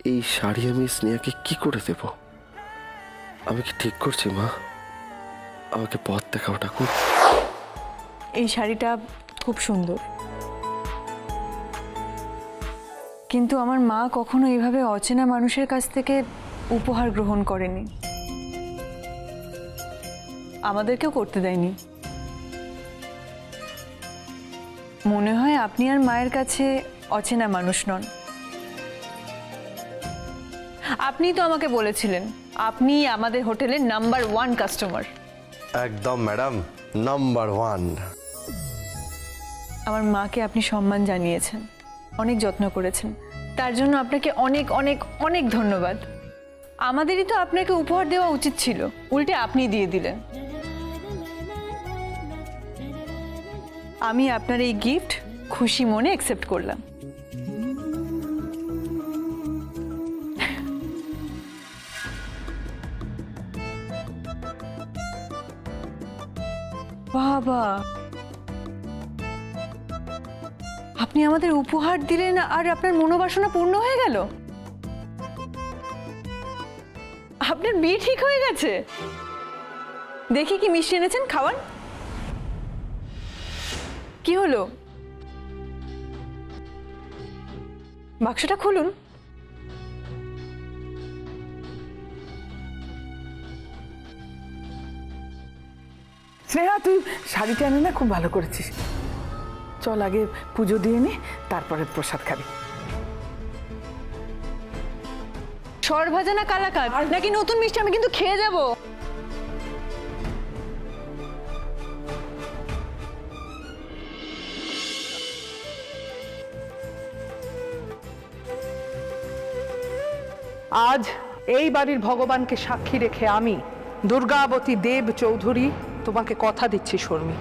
এই শাড়ি আমি স্নেহাকে কি করে দেব? আমি কি ঠিক করছি মা? আমাকে পথ দেখাও ঠাকুর। এই শাড়িটা খুব সুন্দর, কিন্তু আমার মা কখনো এইভাবে অচেনা মানুষের কাছ থেকে উপহার গ্রহণ করেনি, আমাদেরকেও করতে দেয়নি। মনে হয় আপনি আর মায়ের কাছে অচেনা মানুষ নন। আপনি তো আমাকে বলেছিলেন আপনি আমাদের হোটেলের নাম্বার 1 কাস্টমার। একদম ম্যাডাম, নাম্বার 1। আমার মাকে আপনি সম্মান জানিয়েছেন, অনেক যত্ন করেছেন, তার জন্য আপনাকে অনেক অনেক অনেক ধন্যবাদ। আমাদেরই তো আপনাকে উপহার দেওয়া উচিত ছিল, উল্টে আপনি দিয়ে দিলেন। আমি আপনার এই গিফট খুশি মনে অ্যাকসেপ্ট করলাম। বাবা, আপনি আমাদের উপহার দিলেন আর আপনার মনোবাসনা পূর্ণ হয়ে গেল। আপনার বিয়ে ঠিক হয়ে গেছে। দেখি কি মিষ্টি এনেছেন, খাওয়ান। কি হলো? বাক্সটা খুলুন। স্নেহা, তুই শাড়িটা এনে না খুব ভালো করেছিস। চল আগে পুজো দিয়ে নি, তারপরে প্রসাদ খাবি। সর ভাজা না কালাকাঁদ নাকি নতুন মিষ্টি? আমি কিন্তু খেয়ে যাব। আজ এই বাড়ির ভগবানকে সাক্ষী রেখে আমি দুর্গাবতী দেব চৌধুরী তোমাকে কথা দিচ্ছি শর্মী,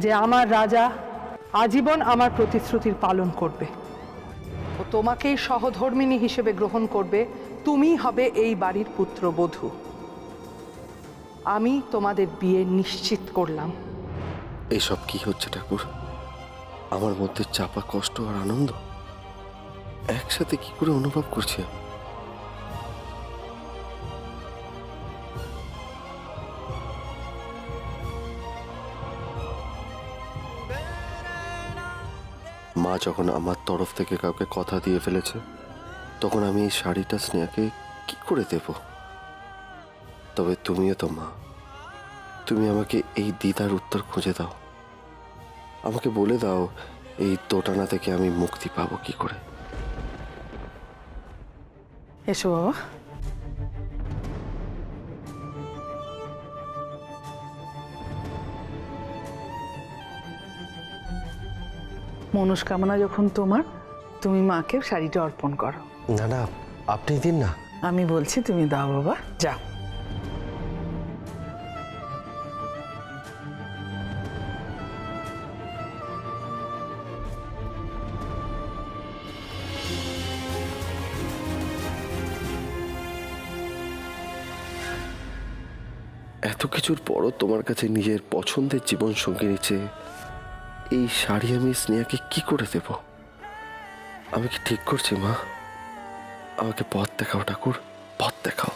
যে আমার রাজা আজীবন আমার প্রতিশ্রুতির পালন করবে ও তোমাকেই সহধর্মিণী হিসেবে গ্রহণ করবে। তুমি হবে এই বাড়ির পুত্রবধূ। আমি তোমাদের বিয়ে নিশ্চিত করলাম। এসব কি হচ্ছে ঠাকুর? আমার মধ্যে চাপা কষ্ট আর আনন্দ একসাথে কি করে অনুভব করছি আমি? মা যখন আমার তরফ থেকে কাউকে কথা দিয়ে ফেলেছে, তখন আমি এই শাড়িটা স্নেহাকে কি করে দেব? তবে তুমিও তো মা, তুমি আমাকে এই দ্বিধার উত্তর খুঁজে দাও। আমাকে বলে দাও এই দোটানা থেকে আমি মুক্তি পাবো কি করে। এসো বাবা। মনস্কামনা যখন তোমার, তুমি মাকে শাড়িটা অর্পণ করো। না না, আপনি দিন না। আমি বলছি তুমি দাও বাবা, যাও। এত কিছুর পরও তোমার কাছে নিজের পছন্দের জীবন সঙ্গী নিচ্ছে এই শাড়ি আমি স্নেহাকে কি করে দেব? আমি কি ঠিক করছি মা? আমাকে পথ দেখাও ঠাকুর, পথ দেখাও।